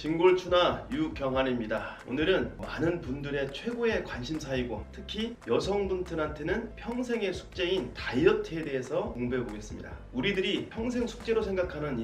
진골추나 유경환입니다. 오늘은 많은 분들의 최고의 관심사이고 특히 여성분들한테는 평생의 숙제인 다이어트에 대해서 공부해 보겠습니다. 우리들이 평생 숙제로 생각하는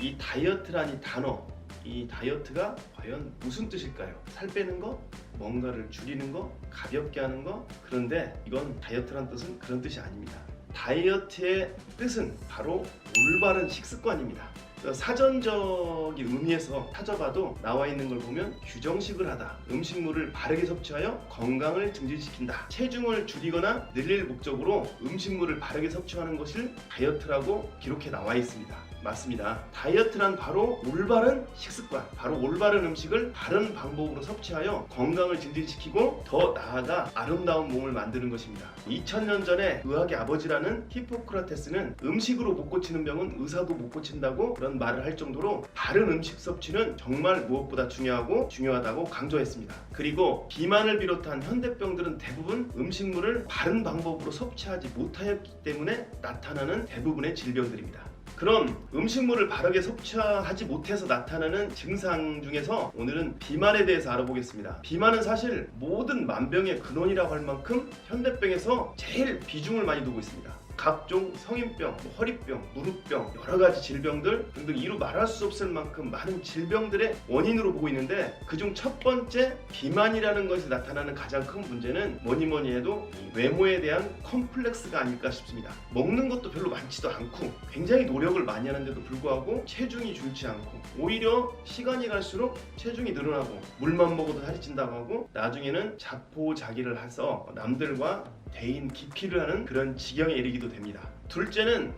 이 다이어트라는 단어, 이 다이어트가 과연 무슨 뜻일까요? 살 빼는 거? 뭔가를 줄이는 거? 가볍게 하는 거? 그런데 이건 다이어트란 뜻은 그런 뜻이 아닙니다. 다이어트의 뜻은 바로 올바른 식습관입니다. 사전적인 의미에서 찾아봐도 나와 있는 걸 보면 규정식을 하다, 음식물을 바르게 섭취하여 건강을 증진시킨다, 체중을 줄이거나 늘릴 목적으로 음식물을 바르게 섭취하는 것을 다이어트라고 기록해 나와 있습니다. 맞습니다. 다이어트란 바로 올바른 식습관, 바로 올바른 음식을 바른 방법으로 섭취하여 건강을 증진시키고 더 나아가 아름다운 몸을 만드는 것입니다. 2000년 전에 의학의 아버지라는 히포크라테스는 음식으로 못 고치는 병은 의사도 못 고친다고 그런 말을 할 정도로 바른 음식 섭취는 정말 무엇보다 중요하다고 강조했습니다. 그리고 비만을 비롯한 현대병들은 대부분 음식물을 바른 방법으로 섭취하지 못하였기 때문에 나타나는 대부분의 질병들입니다. 그럼 음식물을 바르게 섭취하지 못해서 나타나는 증상 중에서 오늘은 비만에 대해서 알아보겠습니다. 비만은 사실 모든 만병의 근원이라고 할 만큼 현대병에서 제일 비중을 많이 두고 있습니다. 각종 성인병, 허리병, 무릎병, 여러가지 질병들 등등 이루 말할 수 없을 만큼 많은 질병들의 원인으로 보고 있는데 그중 첫 번째 비만이라는 것이 나타나는 가장 큰 문제는 뭐니 해도 외모에 대한 컴플렉스가 아닐까 싶습니다. 먹는 것도 별로 많지도 않고 굉장히 노력을 많이 하는데도 불구하고 체중이 줄지 않고 오히려 시간이 갈수록 체중이 늘어나고 물만 먹어도 살이 찐다고 하고 나중에는 자포자기를 해서 남들과 대인 기피를 하는 그런 지경에 이르기도 됩니다. 둘째는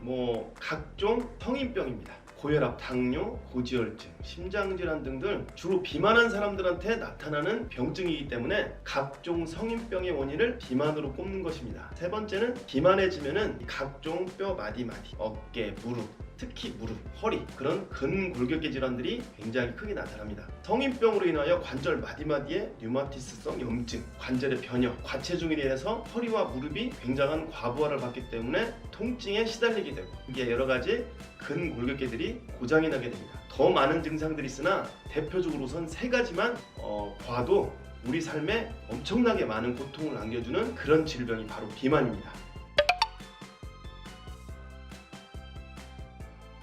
각종 성인병입니다. 고혈압, 당뇨, 고지혈증, 심장질환 등등 주로 비만한 사람들한테 나타나는 병증이기 때문에 각종 성인병의 원인을 비만으로 꼽는 것입니다. 세 번째는 비만해지면은 각종 뼈 마디마디, 어깨, 무릎, 특히 무릎, 허리 그런 근골격계 질환들이 굉장히 크게 나타납니다. 성인병으로 인하여 관절 마디마디에 류마티스성 염증, 관절의 변형, 과체중에 인해서 허리와 무릎이 굉장한 과부하를 받기 때문에 통증에 시달리게 되고 이게 여러 가지 근골격계들이 고장이 나게 됩니다. 더 많은 증상들이 있으나 대표적으로 우선 세 가지만 봐도 우리 삶에 엄청나게 많은 고통을 안겨주는 그런 질병이 바로 비만입니다.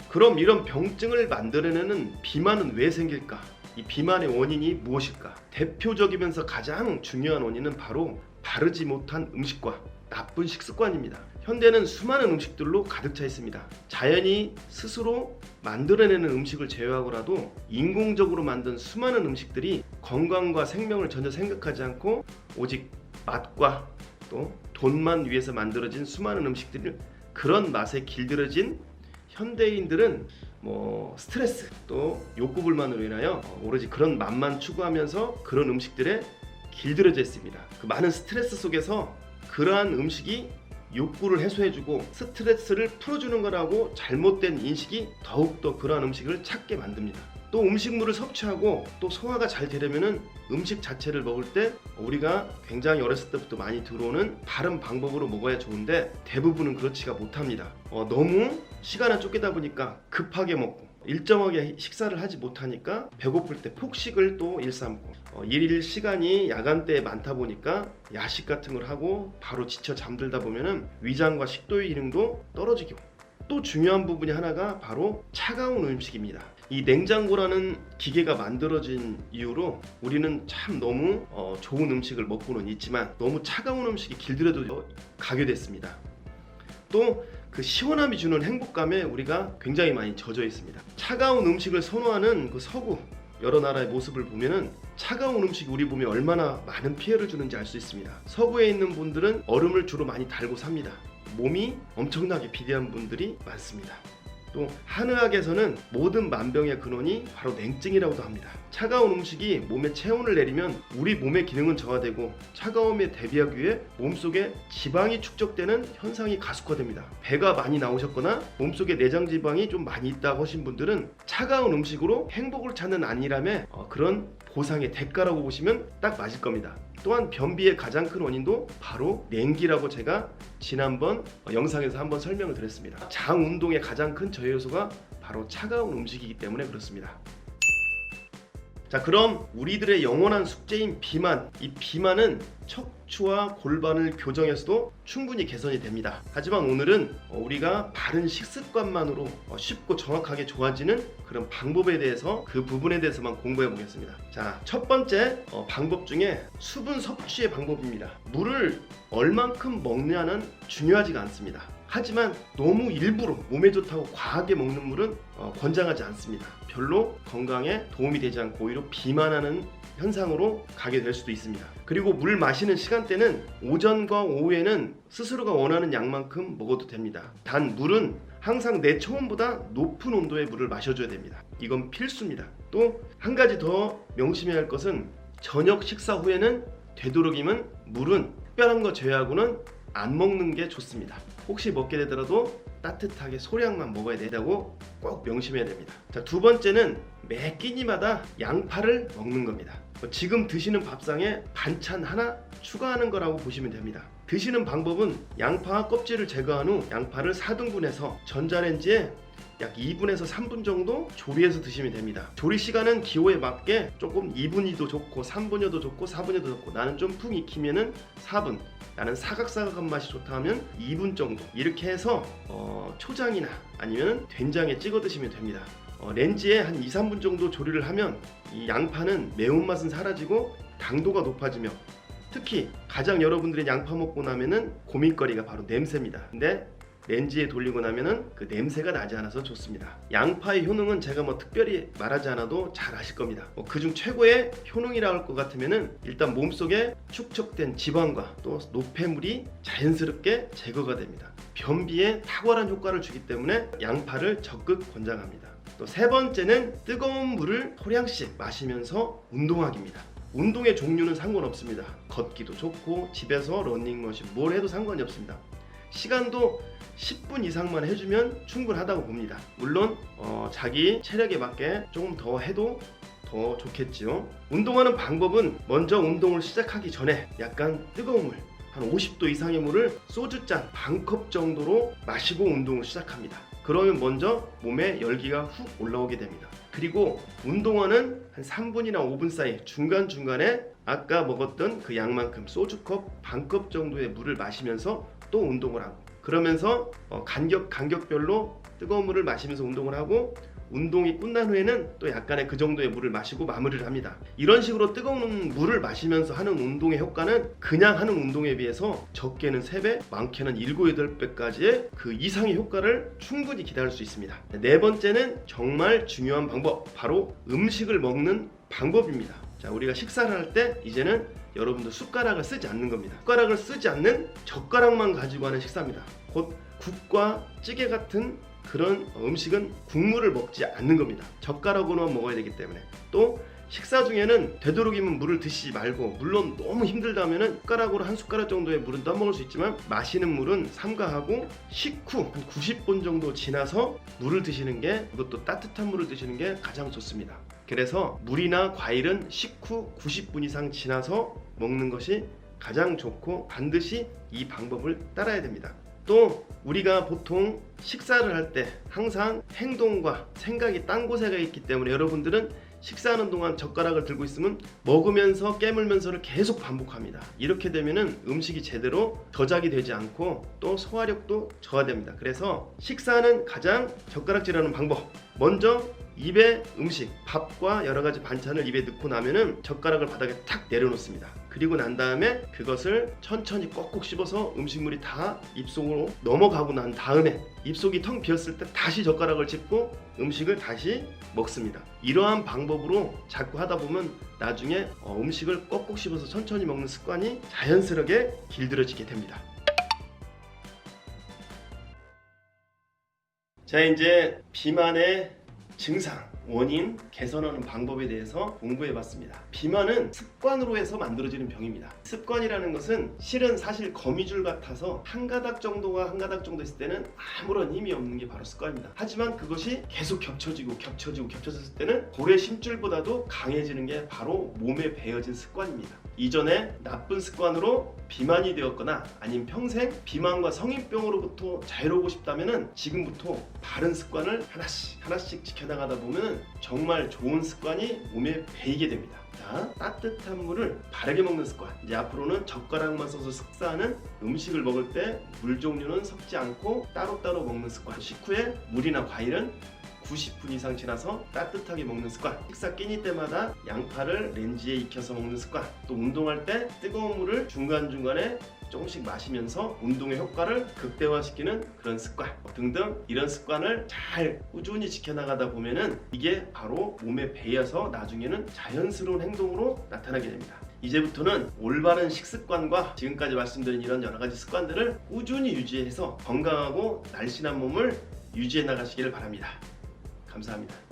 그럼 이런 병증을 만들어내는 비만은 왜 생길까? 이 비만의 원인이 무엇일까? 대표적이면서 가장 중요한 원인은 바로 바르지 못한 음식과 나쁜 식습관입니다. 현대는 수많은 음식들로 가득 차 있습니다. 자연이 스스로 만들어내는 음식을 제외하고라도 인공적으로 만든 수많은 음식들이 건강과 생명을 전혀 생각하지 않고 오직 맛과 또 돈만 위해서 만들어진 수많은 음식들이 그런 맛에 길들여진 현대인들은 스트레스 또 욕구불만으로 인하여 오로지 그런 맛만 추구하면서 그런 음식들에 길들여져 있습니다. 그 많은 스트레스 속에서 그러한 음식이 욕구를 해소해주고 스트레스를 풀어주는 거라고 잘못된 인식이 더욱더 그러한 음식을 찾게 만듭니다. 또 음식물을 섭취하고 또 소화가 잘 되려면은 음식 자체를 먹을 때 우리가 굉장히 어렸을 때부터 많이 들어오는 바른 방법으로 먹어야 좋은데 대부분은 그렇지가 못합니다. 너무 시간을 쫓기다 보니까 급하게 먹고 일정하게 식사를 하지 못하니까 배고플 때 폭식을 또 일삼고 일일 시간이 야간대에 많다 보니까 야식 같은 걸 하고 바로 지쳐 잠들다 보면은 위장과 식도의 기능도 떨어지고 또 중요한 부분이 하나가 바로 차가운 음식입니다. 이 냉장고라는 기계가 만들어진 이후로 우리는 참 너무 좋은 음식을 먹고는 있지만 너무 차가운 음식이 길들여져 가게 됐습니다. 또 그 시원함이 주는 행복감에 우리가 굉장히 많이 젖어 있습니다. 차가운 음식을 선호하는 그 서구 여러 나라의 모습을 보면은 차가운 음식이 우리 몸에 얼마나 많은 피해를 주는지 알 수 있습니다. 서구에 있는 분들은 얼음을 주로 많이 달고 삽니다. 몸이 엄청나게 비대한 분들이 많습니다. 또 한의학에서는 모든 만병의 근원이 바로 냉증이라고도 합니다. 차가운 음식이 몸에 체온을 내리면 우리 몸의 기능은 저하되고 차가움에 대비하기 위해 몸속에 지방이 축적되는 현상이 가속화됩니다. 배가 많이 나오셨거나 몸속에 내장 지방이 좀 많이 있다고 하신 분들은 차가운 음식으로 행복을 찾는 안일함에 그런 보상의 대가라고 보시면 딱 맞을 겁니다. 또한 변비의 가장 큰 원인도 바로 냉기라고 제가 지난번 영상에서 한번 설명을 드렸습니다. 장 운동의 가장 큰 저해 요소가 바로 차가운 음식이기 때문에 그렇습니다. 자, 그럼 우리들의 영원한 숙제인 비만, 이 비만은 척추와 골반을 교정해서도 충분히 개선이 됩니다. 하지만 오늘은 우리가 바른 식습관만으로 쉽고 정확하게 좋아지는 그런 방법에 대해서, 그 부분에 대해서만 공부해 보겠습니다. 자, 첫 번째 방법 중에 수분 섭취의 방법입니다. 물을 얼만큼 먹느냐는 중요하지가 않습니다. 하지만 너무 일부러 몸에 좋다고 과하게 먹는 물은 권장하지 않습니다. 별로 건강에 도움이 되지 않고 오히려 비만하는 현상으로 가게 될 수도 있습니다. 그리고 물 마시는 시간대는 오전과 오후에는 스스로가 원하는 양만큼 먹어도 됩니다. 단 물은 항상 내 체온보다 높은 온도의 물을 마셔줘야 됩니다. 이건 필수입니다. 또 한 가지 더 명심해야 할 것은 저녁 식사 후에는 되도록이면 물은 특별한 거 제외하고는 안 먹는 게 좋습니다. 혹시 먹게 되더라도 따뜻하게 소량만 먹어야 된다고 꼭 명심해야 됩니다. 자, 두 번째는 매 끼니마다 양파를 먹는 겁니다. 지금 드시는 밥상에 반찬 하나 추가하는 거라고 보시면 됩니다. 드시는 방법은 양파 껍질을 제거한 후 양파를 4등분해서 전자레인지에 약 2분에서 3분 정도 조리해서 드시면 됩니다. 조리 시간은 기호에 맞게 조금 2분이도 좋고 3분여도 좋고 4분여도 좋고, 나는 좀 푹 익히면은 4분, 나는 사각사각한 맛이 좋다 하면 2분 정도, 이렇게 해서 초장이나 아니면 된장에 찍어 드시면 됩니다. 렌지에 한 2-3분 정도 조리를 하면 이 양파는 매운맛은 사라지고 당도가 높아지며, 특히 가장 여러분들이 양파 먹고 나면은 고민거리가 바로 냄새입니다. 근데 렌지에 돌리고 나면은 그 냄새가 나지 않아서 좋습니다. 양파의 효능은 제가 특별히 말하지 않아도 잘 아실 겁니다. 그중 최고의 효능이라고 할 것 같으면은 일단 몸속에 축적된 지방과 또 노폐물이 자연스럽게 제거가 됩니다. 변비에 탁월한 효과를 주기 때문에 양파를 적극 권장합니다. 또 세 번째는 뜨거운 물을 소량씩 마시면서 운동하기입니다. 운동의 종류는 상관없습니다. 걷기도 좋고 집에서 러닝머신 뭘 해도 상관이 없습니다. 시간도 10분 이상만 해주면 충분하다고 봅니다. 물론 자기 체력에 맞게 조금 더 해도 더 좋겠지요. 운동하는 방법은 먼저 운동을 시작하기 전에 약간 뜨거운 물, 한 50도 이상의 물을 소주잔 반컵 정도로 마시고 운동을 시작합니다. 그러면 먼저 몸에 열기가 훅 올라오게 됩니다. 그리고 운동화는 한 3분이나 5분 사이 중간중간에 아까 먹었던 그 양만큼 소주컵 반컵 정도의 물을 마시면서 또 운동을 하고, 그러면서 간격별로 뜨거운 물을 마시면서 운동을 하고, 운동이 끝난 후에는 또 약간의 그 정도의 물을 마시고 마무리를 합니다. 이런 식으로 뜨거운 물을 마시면서 하는 운동의 효과는 그냥 하는 운동에 비해서 적게는 3배, 많게는 7, 8배까지의 그 이상의 효과를 충분히 기대할 수 있습니다. 네 번째는 정말 중요한 방법, 바로 음식을 먹는 방법입니다. 자, 우리가 식사를 할 때 이제는 여러분들 숟가락을 쓰지 않는 겁니다. 숟가락을 쓰지 않는 젓가락만 가지고 하는 식사입니다. 곧 국과 찌개 같은 그런 음식은 국물을 먹지 않는 겁니다. 젓가락으로만 먹어야 되기 때문에. 또 식사 중에는 되도록이면 물을 드시지 말고, 물론 너무 힘들다면 숟가락으로 한 숟가락 정도의 물은 떠먹을 수 있지만 마시는 물은 삼가하고 식후 한 90분 정도 지나서 물을 드시는 게, 그것도 따뜻한 물을 드시는 게 가장 좋습니다. 그래서 물이나 과일은 식후 90분 이상 지나서 먹는 것이 가장 좋고 반드시 이 방법을 따라야 됩니다. 또 우리가 보통 식사를 할 때 항상 행동과 생각이 딴 곳에 가 있기 때문에 여러분들은 식사하는 동안 젓가락을 들고 있으면 먹으면서 깨물면서를 계속 반복합니다. 이렇게 되면은 음식이 제대로 저작이 되지 않고 또 소화력도 저하됩니다. 그래서 식사는 가장 젓가락질하는 방법, 먼저 입에 음식, 밥과 여러가지 반찬을 입에 넣고 나면은 젓가락을 바닥에 탁 내려놓습니다. 그리고 난 다음에 그것을 천천히 꼭꼭 씹어서 음식물이 다 입속으로 넘어가고 난 다음에 입속이 텅 비었을 때 다시 젓가락을 짚고 음식을 다시 먹습니다. 이러한 방법으로 자꾸 하다 보면 나중에 음식을 꼭꼭 씹어서 천천히 먹는 습관이 자연스럽게 길들여지게 됩니다. 자, 이제 비만의 증상, 원인, 개선하는 방법에 대해서 공부해봤습니다. 비만은 습관으로 해서 만들어지는 병입니다. 습관이라는 것은 실은 사실 거미줄 같아서 한 가닥 정도가 한 가닥 정도 있을 때는 아무런 힘이 없는 게 바로 습관입니다. 하지만 그것이 계속 겹쳐졌을 때는 고래 심줄보다도 강해지는 게 바로 몸에 배어진 습관입니다. 이전에 나쁜 습관으로 비만이 되었거나 아니면 평생 비만과 성인병으로부터 자유로우고 싶다면 지금부터 바른 습관을 하나씩 지켜나가다 보면 정말 좋은 습관이 몸에 배이게 됩니다. 자, 따뜻한 물을 바르게 먹는 습관. 이제 앞으로는 젓가락만 써서 식사하는 음식을 먹을 때 물 종류는 섞지 않고 따로따로 먹는 습관. 식후에 물이나 과일은 90분 이상 지나서 따뜻하게 먹는 습관. 식사 끼니 때마다 양파를 렌즈에 익혀서 먹는 습관. 또 운동할 때 뜨거운 물을 중간중간에 조금씩 마시면서 운동의 효과를 극대화시키는 그런 습관 등등, 이런 습관을 잘 꾸준히 지켜나가다 보면은 이게 바로 몸에 배여서 나중에는 자연스러운 행동으로 나타나게 됩니다. 이제부터는 올바른 식습관과 지금까지 말씀드린 이런 여러 가지 습관들을 꾸준히 유지해서 건강하고 날씬한 몸을 유지해 나가시기를 바랍니다. 감사합니다.